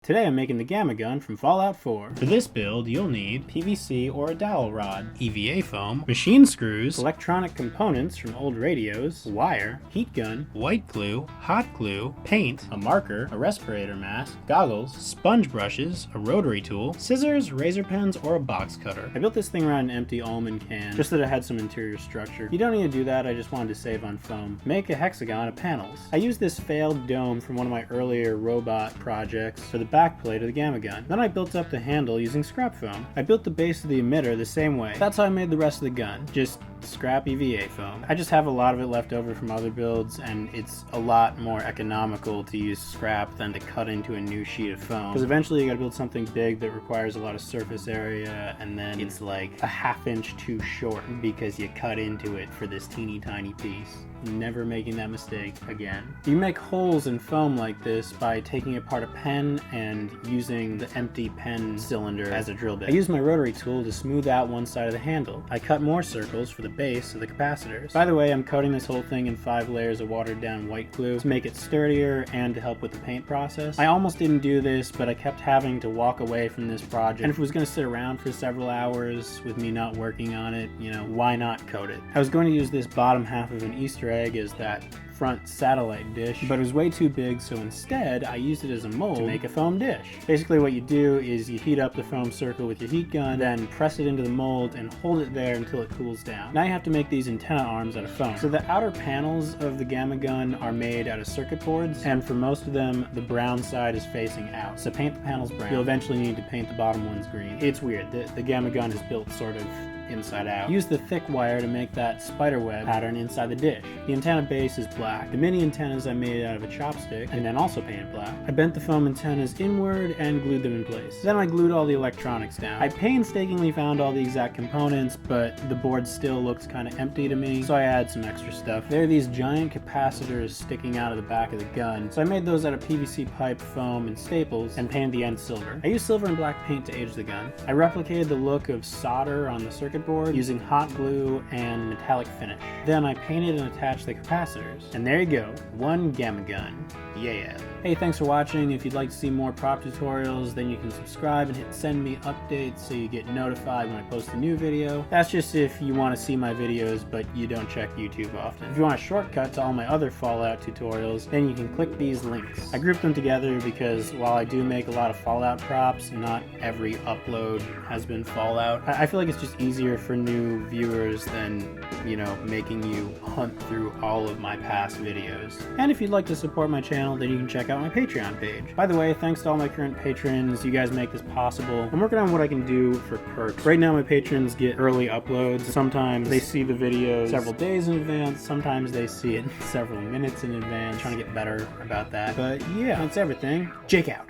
Today I'm making the Gamma Gun from Fallout 4. For this build, you'll need PVC or a dowel rod, EVA foam, machine screws, electronic components from old radios, wire, heat gun, white glue, hot glue, paint, a marker, a respirator mask, goggles, sponge brushes, a rotary tool, scissors, razor pens, or a box cutter. I built this thing around an empty almond can, just that it had some interior structure. You don't need to do that, I just wanted to save on foam. Make a hexagon of panels. I used this failed dome from one of my earlier robot projects for the back plate of the Gamma Gun. Then I built up the handle using scrap foam. I built the base of the emitter the same way. That's how I made the rest of the gun, just scrap EVA foam. I just have a lot of it left over from other builds, and it's a lot more economical to use scrap than to cut into a new sheet of foam. Because eventually you gotta build something big that requires a lot of surface area, and then it's like a ½ inch too short because you cut into it for this teeny tiny piece. Never making that mistake again. You make holes in foam like this by taking apart a pen and using the empty pen cylinder as a drill bit. I use my rotary tool to smooth out one side of the handle. I cut more circles for the base of the capacitors. By the way, I'm coating this whole thing in 5 layers of watered down white glue to make it sturdier and to help with the paint process. I almost didn't do this, but I kept having to walk away from this project, and if it was going to sit around for several hours with me not working on it, why not coat it? I was going to use this bottom half of an Easter egg as that front satellite dish, but it was way too big, so instead I used it as a mold to make a foam dish. Basically what you do is you heat up the foam circle with your heat gun, then press it into the mold and hold it there until it cools down. Now you have to make these antenna arms out of foam. So the outer panels of the Gamma Gun are made out of circuit boards, and for most of them the brown side is facing out. So paint the panels brown. You'll eventually need to paint the bottom ones green. It's weird. The Gamma Gun is built sort of inside out. Use the thick wire to make that spiderweb pattern inside the dish. The antenna base is black. The mini antennas I made out of a chopstick and then also painted black. I bent the foam antennas inward and glued them in place. Then I glued all the electronics down. I painstakingly found all the exact components, but the board still looks kind of empty to me, so I added some extra stuff. There are these giant capacitors sticking out of the back of the gun, so I made those out of PVC pipe, foam, and staples, and painted the ends silver. I used silver and black paint to age the gun. I replicated the look of solder on the circuit board using hot glue and metallic finish. Then I painted and attached the capacitors. And there you go, one Gamma Gun. Yeah. Hey, thanks for watching. If you'd like to see more prop tutorials, then you can subscribe and hit send me updates so you get notified when I post a new video. That's just if you want to see my videos but you don't check YouTube often. If you want a shortcut to all my other Fallout tutorials, then you can click these links. I grouped them together because while I do make a lot of Fallout props, not every upload has been Fallout. I feel like it's just easier for new viewers than, making you hunt through all of my past videos. And if you'd like to support my channel, then you can check out my Patreon page. By the way, thanks to all my current patrons, you guys make this possible. I'm working on what I can do for perks. Right now my patrons get early uploads. Sometimes they see the videos several days in advance, sometimes they see it several minutes in advance. I'm trying to get better about that. But yeah, that's everything. Jake out.